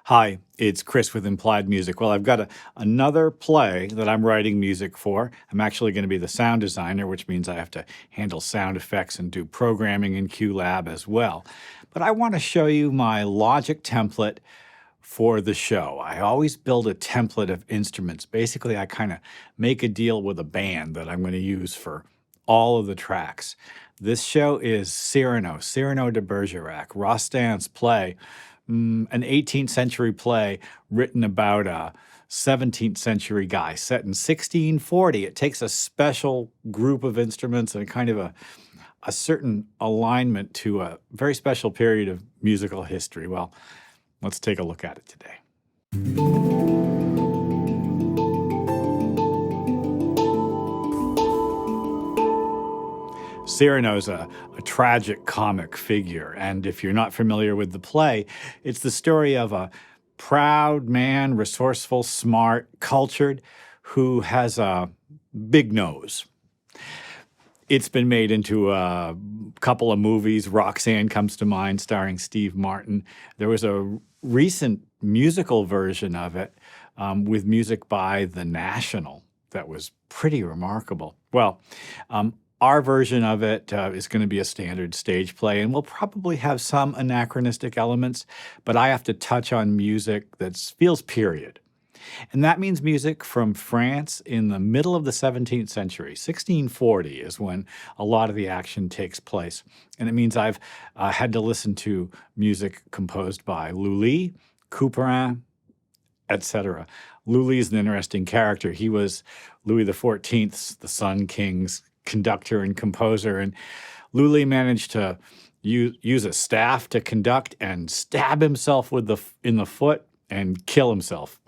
Hi, it's Chris with Implied Music. Well, I've got another play that I'm writing music for. I'm actually going to be the sound designer, which means I have to handle sound effects and do programming in QLab as well. But I want to show you my Logic template for the show. I always build a template of instruments. Basically, I kind of make a deal with a band that I'm going to use for all of the tracks. This show is Cyrano de Bergerac, Rostand's play, an 18th century play written about a 17th century guy set in 1640. It takes a special group of instruments and a certain alignment to a very special period of musical history. Well, let's take a look at it today. Cyrano's a tragic comic figure, and if you're not familiar with the play, it's the story of a proud man, resourceful, smart, cultured, who has a big nose. It's been made into a couple of movies. Roxanne comes to mind, starring Steve Martin. There was a recent musical version of it with music by The National that was pretty remarkable. Well, our version of it is going to be a standard stage play, and we'll probably have some anachronistic elements, but I have to touch on music that feels period. And that means music from France in the middle of the 17th century. 1640 is when a lot of the action takes place. And it means I've had to listen to music composed by Lully, Couperin, etc. Lully is an interesting character. He was Louis XIV's, the Sun King's conductor and composer, and Lully managed to use a staff to conduct and stab himself in the foot and kill himself.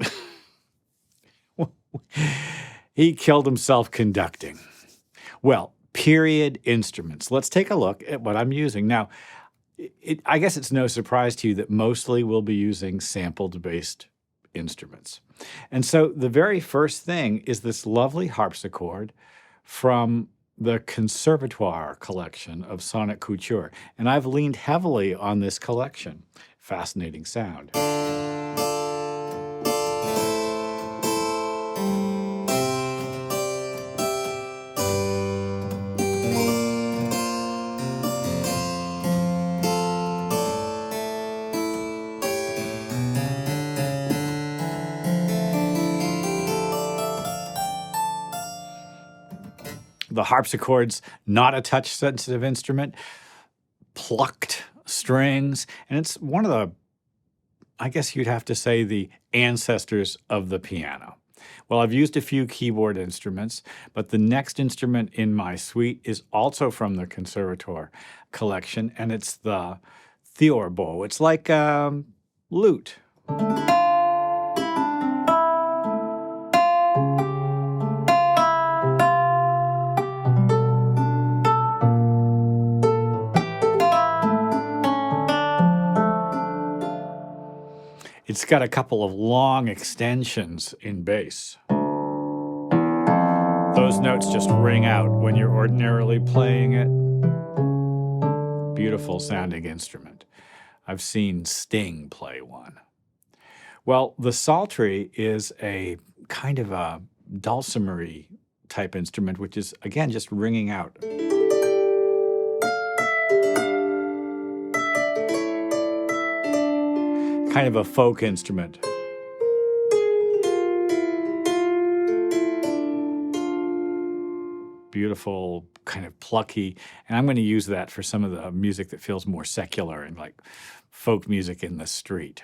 He killed himself conducting. Well, period instruments. Let's take a look at what I'm using. Now, I guess it's no surprise to you that mostly we'll be using sampled-based instruments. And so the very first thing is this lovely harpsichord from the Conservatoire collection of Sonic Couture. And I've leaned heavily on this collection. Fascinating sound. The harpsichord's not a touch-sensitive instrument, plucked strings, and it's one of the, I guess you'd have to say, the ancestors of the piano. Well, I've used a few keyboard instruments, but the next instrument in my suite is also from the Conservatoire collection, and it's the theorbo. It's like a lute. It's got a couple of long extensions in bass. Those notes just ring out when you're ordinarily playing it. Beautiful sounding instrument. I've seen Sting play one. Well, the psaltery is a kind of a dulcimer-y type instrument, which is, again, just ringing out. Kind of a folk instrument. Beautiful, kind of plucky, and I'm going to use that for some of the music that feels more secular and like folk music in the street.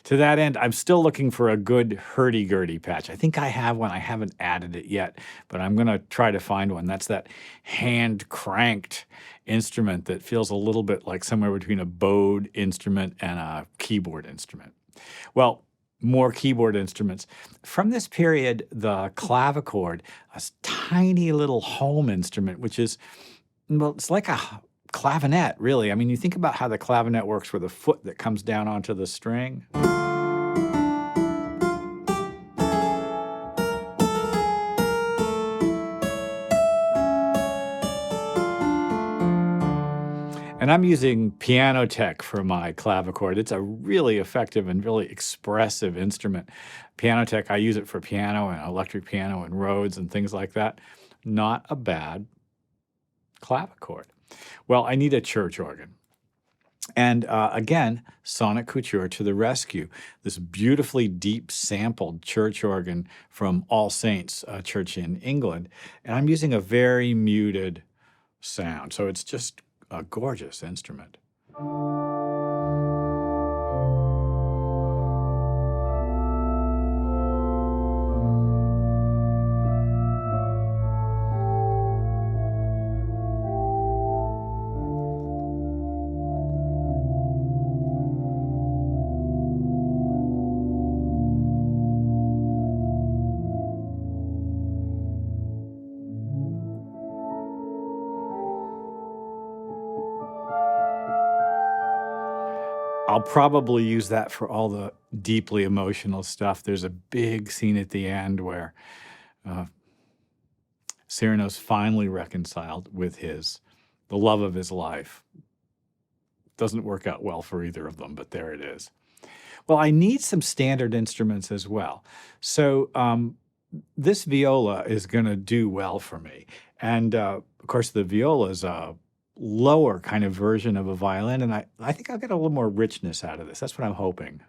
To that end, I'm still looking for a good hurdy-gurdy patch. I think I have one. I haven't added it yet, but I'm going to try to find one. That's that hand-cranked instrument that feels a little bit like somewhere between a bowed instrument and a keyboard instrument. Well, more keyboard instruments. From this period, the clavichord, a tiny little home instrument, which is, well, it's like a clavinet, really. I mean, you think about how the clavinet works with a foot that comes down onto the string. And And I'm using Piano Tech for my clavichord. It's a really effective and really expressive instrument. Piano Tech, I use it for piano and electric piano and Rhodes and things like that. Not a bad clavichord. Well, I need a church organ. And again, Sonic Couture to the rescue. This beautifully deep sampled church organ from All Saints Church in England. And I'm using a very muted sound. So it's just a gorgeous instrument. I'll probably use that for all the deeply emotional stuff. There's a big scene at the end where Cyrano's finally reconciled with the love of his life. Doesn't work out well for either of them, but there it is. Well, I need some standard instruments as well. So this viola is going to do well for me. And of course, the viola is a lower kind of version of a violin, and I think I'll get a little more richness out of this. That's what I'm hoping.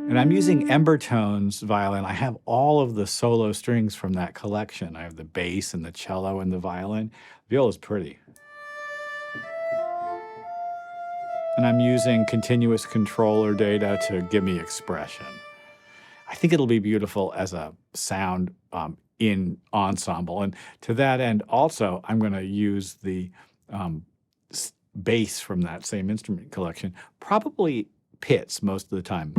And I'm using Embertone's violin. I have all of the solo strings from that collection. I have the bass and the cello and the violin. Viola's pretty. And I'm using continuous controller data to give me expression. I think it'll be beautiful as a sound in ensemble. And to that end, also, I'm going to use the bass from that same instrument collection, probably pits most of the time.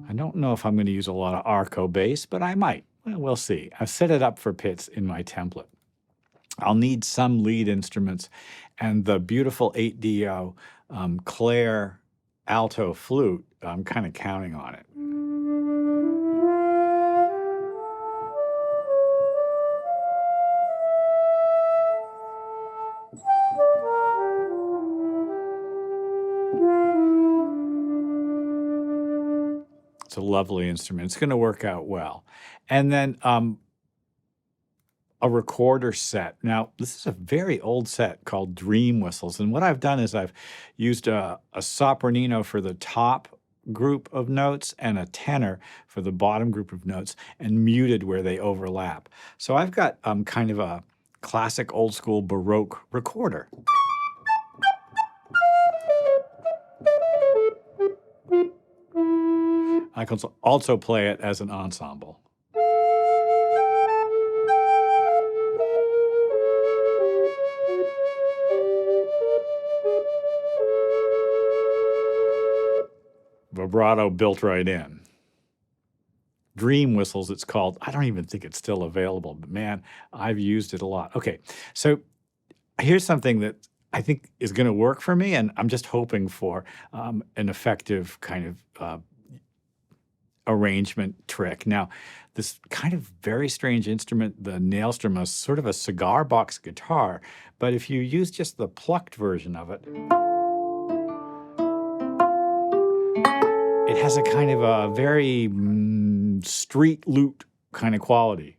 I don't know if I'm going to use a lot of arco bass, but I might. Well, we'll see. I've set it up for pits in my template. I'll need some lead instruments, and the beautiful 8DO Claire alto flute, I'm kind of counting on it. It's a lovely instrument. It's going to work out well. And then a recorder set. Now, this is a very old set called Dream Whistles. And what I've done is I've used a sopranino for the top group of notes and a tenor for the bottom group of notes and muted where they overlap. So I've got kind of a classic old school Baroque recorder. I can also play it as an ensemble. Vibrato built right in. Dream Whistles, it's called. I don't even think it's still available, but man, I've used it a lot. Okay, so here's something that I think is going to work for me, and I'm just hoping for an effective kind of arrangement trick. Now, this kind of very strange instrument, the Nailstrom, is sort of a cigar box guitar, but if you use just the plucked version of it, it has a kind of a very street lute kind of quality.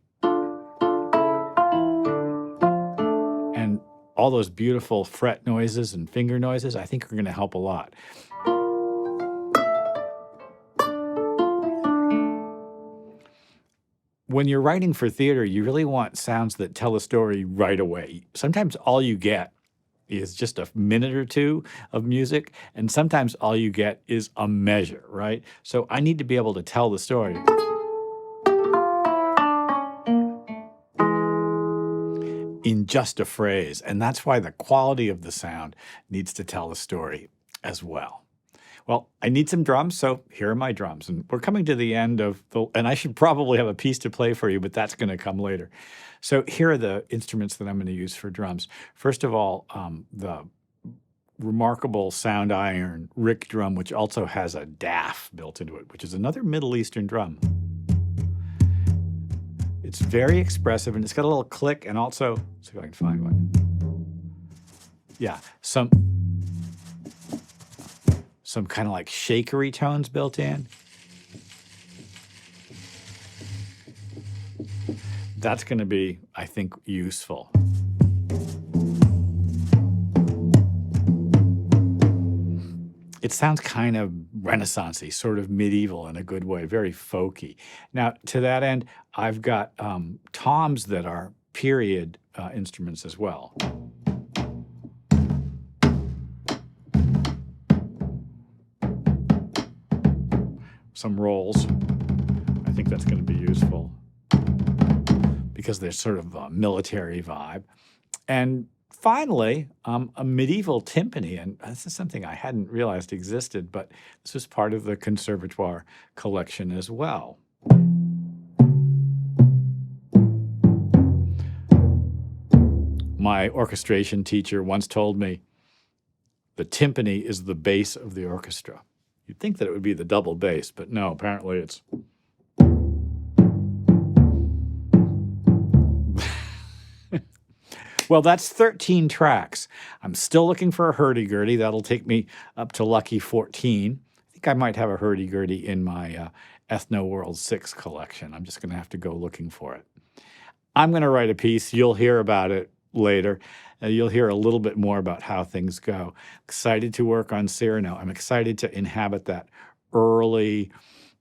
And all those beautiful fret noises and finger noises, I think are going to help a lot. When you're writing for theater, you really want sounds that tell a story right away. Sometimes all you get is just a minute or two of music, and sometimes all you get is a measure, right? So I need to be able to tell the story in just a phrase, and that's why the quality of the sound needs to tell the story as well. Well, I need some drums, so here are my drums. And we're coming to the end of and I should probably have a piece to play for you, but that's going to come later. So here are the instruments that I'm going to use for drums. First of all, the remarkable sound iron rick drum, which also has a daf built into it, which is another Middle Eastern drum. It's very expressive, and it's got a little click, and also, let's see if I can find one. Yeah, some kind of like shakery tones built in. That's going to be, I think, useful. It sounds kind of Renaissance-y, sort of medieval in a good way, very folky. Now, to that end, I've got toms that are period instruments as well. Some rolls. I think that's going to be useful because there's sort of a military vibe. And finally, a medieval timpani, and this is something I hadn't realized existed, but this was part of the Conservatoire collection as well. My orchestration teacher once told me the timpani is the bass of the orchestra. You'd think that it would be the double bass, but no, apparently it's... Well, that's 13 tracks. I'm still looking for a hurdy-gurdy. That'll take me up to lucky 14. I think I might have a hurdy-gurdy in my Ethno World 6 collection. I'm just going to have to go looking for it. I'm going to write a piece. You'll hear about it later. You'll hear a little bit more about how things go. Excited to work on Cyrano. I'm excited to inhabit that early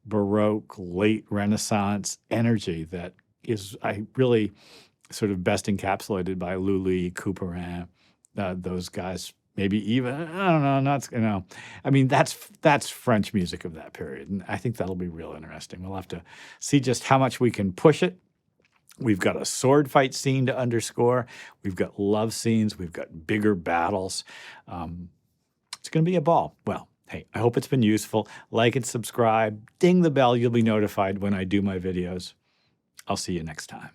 Baroque, late Renaissance energy that is, I really... sort of best encapsulated by Lully, Couperin, those guys. Maybe even, I don't know, not, you know. I mean, that's French music of that period, and I think that'll be real interesting. We'll have to see just how much we can push it. We've got a sword fight scene to underscore. We've got love scenes. We've got bigger battles. It's going to be a ball. Well, hey, I hope it's been useful. Like and subscribe. Ding the bell. You'll be notified when I do my videos. I'll see you next time.